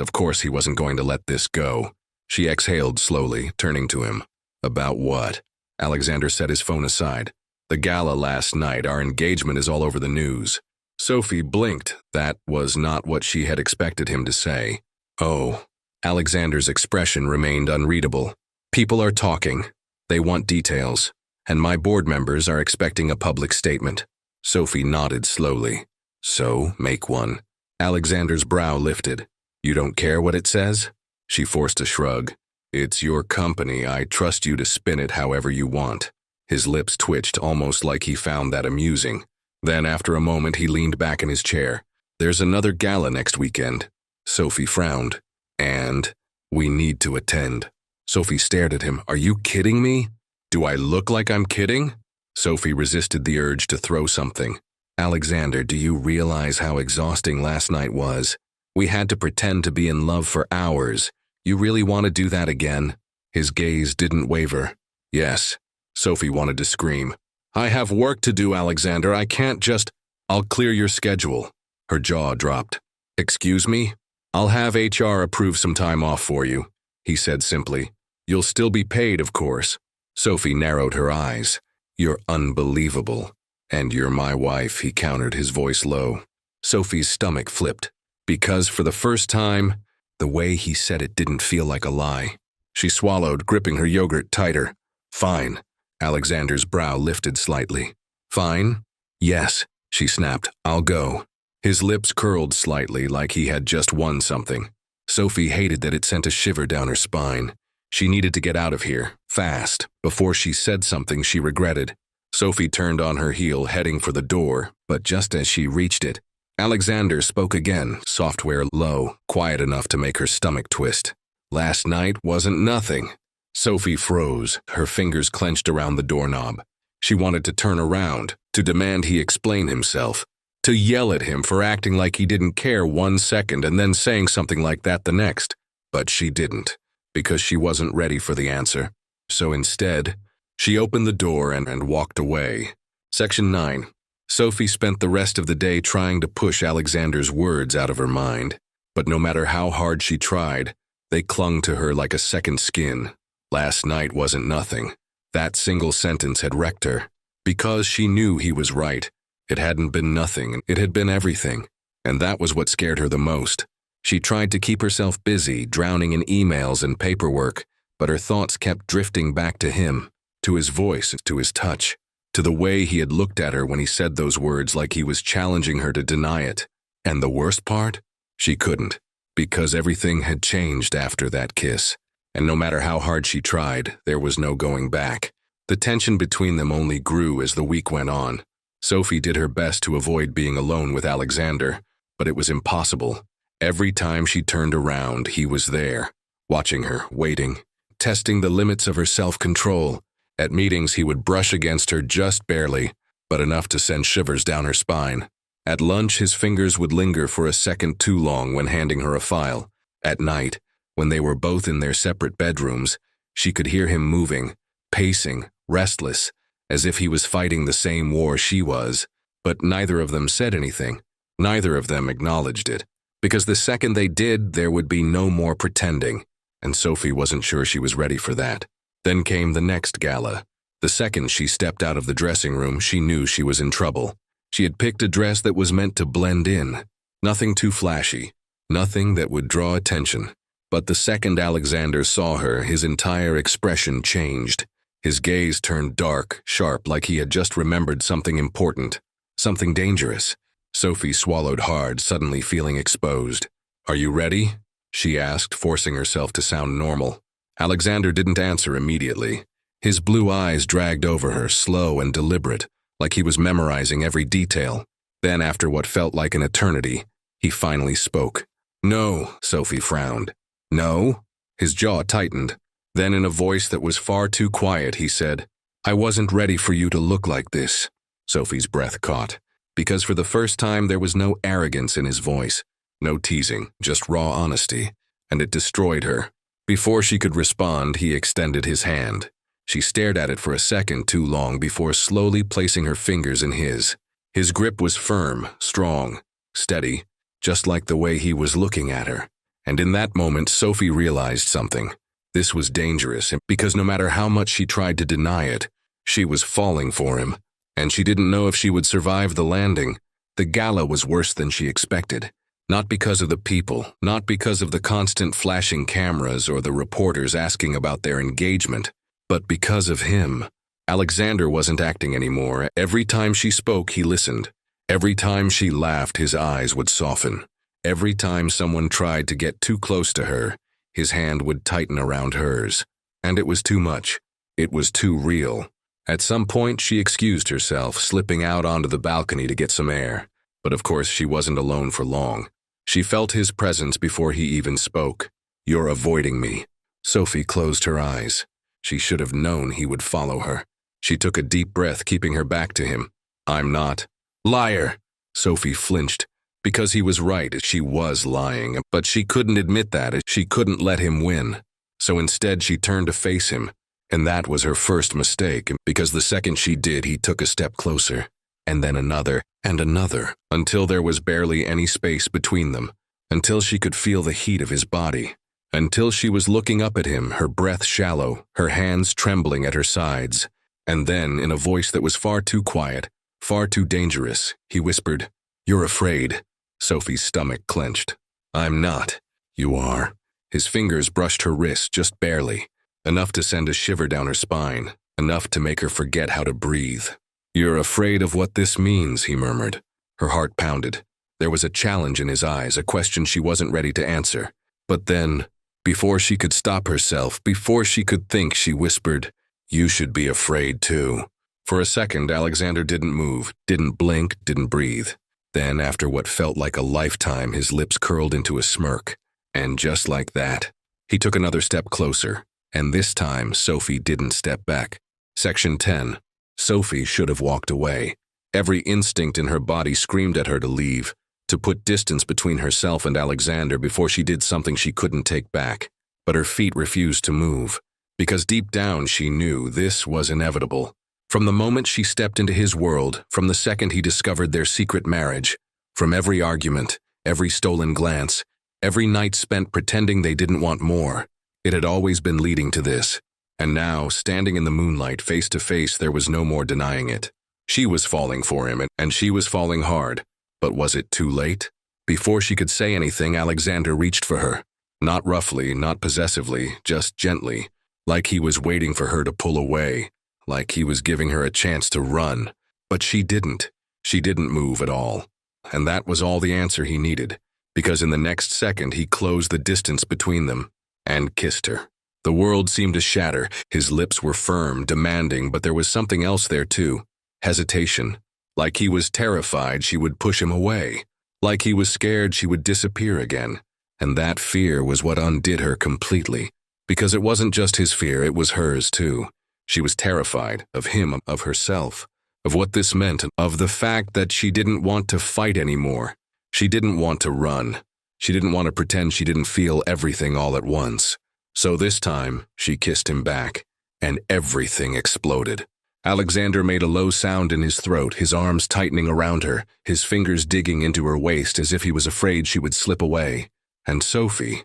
he wasn't going to let this go. She exhaled slowly, turning to him. "About what?" Alexander set his phone aside. "The gala last night, our engagement is all over the news." Sophie blinked. That was not what she had expected him to say. "Oh." Alexander's expression remained unreadable. "People are talking. They want details. And my board members are expecting a public statement." Sophie nodded slowly. "So, make one." Alexander's brow lifted. "You don't care what it says?" She forced a shrug. "It's your company. I trust you to spin it however you want." His lips twitched, almost like he found that amusing. Then, after a moment, he leaned back in his chair. "There's another gala next weekend." Sophie frowned. "And we need to attend." Sophie stared at him. "Are you kidding me? Do I look like I'm kidding?" Sophie resisted the urge to throw something. "Alexander, do you realize how exhausting last night was? We had to pretend to be in love for hours. You really want to do that again?" His gaze didn't waver. "Yes." Sophie wanted to scream. "I have work to do, Alexander. I can't just—" "I'll clear your schedule." Her jaw dropped. "Excuse me? I'll have HR approve some time off for you," he said simply. "You'll still be paid, of course." Sophie narrowed her eyes. "You're unbelievable. And you're my wife," he countered, his voice low. Sophie's stomach flipped, because for the first time, the way he said it didn't feel like a lie. She swallowed, gripping her yogurt tighter. "Fine." Alexander's brow lifted slightly. "Fine?" "Yes," she snapped. "I'll go." His lips curled slightly, like he had just won something. Sophie hated that it sent a shiver down her spine. She needed to get out of here, fast, before she said something she regretted. Sophie turned on her heel, heading for the door, but just as she reached it, Alexander spoke again, software low, quiet enough to make her stomach twist. "Last night wasn't nothing." Sophie froze, her fingers clenched around the doorknob. She wanted to turn around, to demand he explain himself, to yell at him for acting like he didn't care 1 second and then saying something like that the next. But she didn't, because she wasn't ready for the answer. So instead, she opened the door and walked away. Section 9. Sophie spent the rest of the day trying to push Alexander's words out of her mind. But no matter how hard she tried, they clung to her like a second skin. Last night wasn't nothing. That single sentence had wrecked her. Because she knew he was right. It hadn't been nothing, it had been everything. And that was what scared her the most. She tried to keep herself busy, drowning in emails and paperwork, but her thoughts kept drifting back to him, to his voice, to his touch, to the way he had looked at her when he said those words like he was challenging her to deny it. And the worst part? She couldn't, because everything had changed after that kiss. And no matter how hard she tried, there was no going back. The tension between them only grew as the week went on. Sophie did her best to avoid being alone with Alexander, but it was impossible. Every time she turned around, he was there, watching her, waiting, testing the limits of her self-control. At meetings, he would brush against her just barely, but enough to send shivers down her spine. At lunch, his fingers would linger for a second too long when handing her a file. At night, when they were both in their separate bedrooms, she could hear him moving, pacing, restless, as if he was fighting the same war she was. But neither of them said anything. Neither of them acknowledged it. Because the second they did, there would be no more pretending, and Sophie wasn't sure she was ready for that. Then came the next gala. The second she stepped out of the dressing room, she knew she was in trouble. She had picked a dress that was meant to blend in. Nothing too flashy. Nothing that would draw attention. But the second Alexander saw her, his entire expression changed. His gaze turned dark, sharp, like he had just remembered something important, something dangerous. Sophie swallowed hard, suddenly feeling exposed. "Are you ready?" she asked, forcing herself to sound normal. Alexander didn't answer immediately. His blue eyes dragged over her, slow and deliberate, like he was memorizing every detail. Then, after what felt like an eternity, he finally spoke. "No," Sophie frowned. "No?" His jaw tightened. Then, in a voice that was far too quiet, he said, "I wasn't ready for you to look like this." Sophie's breath caught, because for the first time there was no arrogance in his voice, no teasing, just raw honesty, and it destroyed her. Before she could respond, he extended his hand. She stared at it for a second too long before slowly placing her fingers in his. His grip was firm, strong, steady, just like the way he was looking at her. And in that moment, Sophie realized something. This was dangerous, because no matter how much she tried to deny it, she was falling for him. And she didn't know if she would survive the landing. The gala was worse than she expected. Not because of the people, not because of the constant flashing cameras or the reporters asking about their engagement, but because of him. Alexander wasn't acting anymore. Every time she spoke, he listened. Every time she laughed, his eyes would soften. Every time someone tried to get too close to her, his hand would tighten around hers. And it was too much. It was too real. At some point, she excused herself, slipping out onto the balcony to get some air. But of course, she wasn't alone for long. She felt his presence before he even spoke. "You're avoiding me." Sophie closed her eyes. She should have known he would follow her. She took a deep breath, keeping her back to him. "I'm not." "Liar!" Sophie flinched. Because he was right, she was lying, but she couldn't admit that. She couldn't let him win. So instead, she turned to face him. And that was her first mistake, because the second she did, he took a step closer. And then another, and another, until there was barely any space between them. Until she could feel the heat of his body. Until she was looking up at him, her breath shallow, her hands trembling at her sides. And then, in a voice that was far too quiet, far too dangerous, he whispered, "You're afraid." Sophie's stomach clenched. "I'm not." "You are." His fingers brushed her wrist just barely, enough to send a shiver down her spine, enough to make her forget how to breathe. "You're afraid of what this means," he murmured. Her heart pounded. There was a challenge in his eyes, a question she wasn't ready to answer. But then, before she could stop herself, before she could think, she whispered, "You should be afraid too." For a second, Alexander didn't move, didn't blink, didn't breathe. Then, after what felt like a lifetime, his lips curled into a smirk. And just like that, he took another step closer. And this time, Sophie didn't step back. Section 10. Sophie should have walked away. Every instinct in her body screamed at her to leave, to put distance between herself and Alexander before she did something she couldn't take back. But her feet refused to move, because deep down she knew this was inevitable. From the moment she stepped into his world, from the second he discovered their secret marriage, from every argument, every stolen glance, every night spent pretending they didn't want more, it had always been leading to this. And now, standing in the moonlight face to face, there was no more denying it. She was falling for him, and she was falling hard. But was it too late? Before she could say anything, Alexander reached for her. Not roughly, not possessively, just gently, like he was waiting for her to pull away, like he was giving her a chance to run. But she didn't. She didn't move at all. And that was all the answer he needed, because in the next second he closed the distance between them and kissed her. The world seemed to shatter. His lips were firm, demanding, but there was something else there too. Hesitation. Like he was terrified she would push him away. Like he was scared she would disappear again. And that fear was what undid her completely. Because it wasn't just his fear, it was hers too. She was terrified of him, of herself, of what this meant, of the fact that she didn't want to fight anymore. She didn't want to run. She didn't want to pretend she didn't feel everything all at once. So this time, she kissed him back, and everything exploded. Alexander made a low sound in his throat, his arms tightening around her, his fingers digging into her waist as if he was afraid she would slip away. And Sophie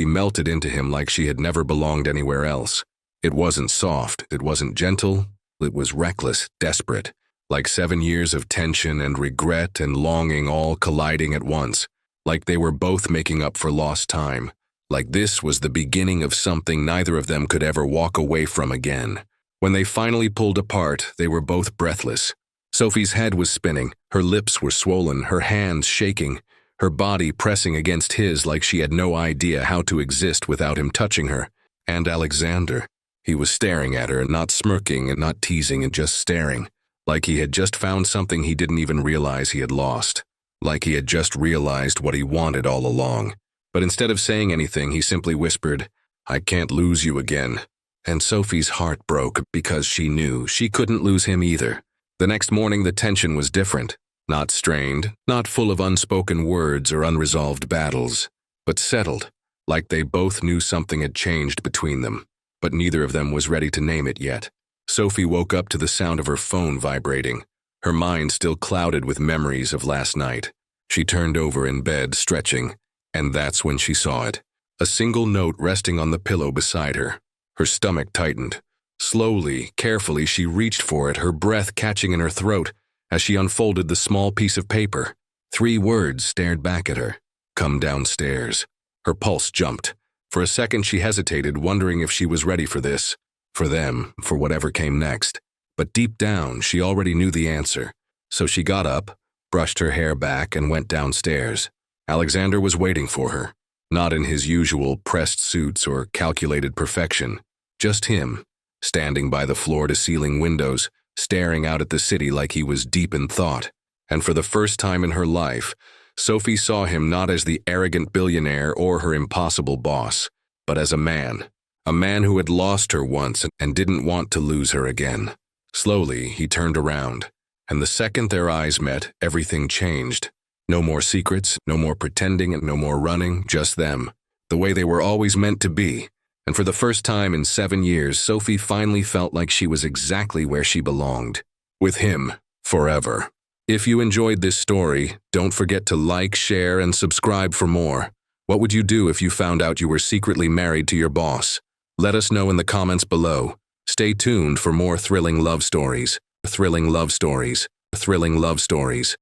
melted into him like she had never belonged anywhere else. It wasn't soft, it wasn't gentle, it was reckless, desperate, like 7 years of tension and regret and longing all colliding at once, like they were both making up for lost time, like this was the beginning of something neither of them could ever walk away from again. When they finally pulled apart, they were both breathless. Sophie's head was spinning, her lips were swollen, her hands shaking, her body pressing against his like she had no idea how to exist without him touching her. And Alexander. He was staring at her, not smirking and not teasing and just staring, like he had just found something he didn't even realize he had lost, like he had just realized what he wanted all along. But instead of saying anything, he simply whispered, "I can't lose you again." And Sophie's heart broke because she knew she couldn't lose him either. The next morning the tension was different. Not strained, not full of unspoken words or unresolved battles, but settled, like they both knew something had changed between them, but neither of them was ready to name it yet. Sophie woke up to the sound of her phone vibrating, her mind still clouded with memories of last night. She turned over in bed, stretching, and that's when she saw it. A single note resting on the pillow beside her. Her stomach tightened. Slowly, carefully, she reached for it, her breath catching in her throat as she unfolded the small piece of paper. 3 words stared back at her. "Come downstairs." Her pulse jumped. For a second she hesitated, wondering if she was ready for this, for them, for whatever came next. But deep down, she already knew the answer. So she got up, brushed her hair back, and went downstairs. Alexander was waiting for her, not in his usual pressed suits or calculated perfection. Just him, standing by the floor-to-ceiling windows, staring out at the city like he was deep in thought. And for the first time in her life, Sophie saw him not as the arrogant billionaire or her impossible boss, but as a man who had lost her once and didn't want to lose her again. Slowly, he turned around, and the second their eyes met, everything changed. No more secrets, no more pretending, and no more running, just them, the way they were always meant to be. And for the first time in 7 years, Sophie finally felt like she was exactly where she belonged. With him, forever. If you enjoyed this story, don't forget to like, share, and subscribe for more. What would you do if you found out you were secretly married to your boss? Let us know in the comments below. Stay tuned for more thrilling love stories. Thrilling love stories. Thrilling love stories.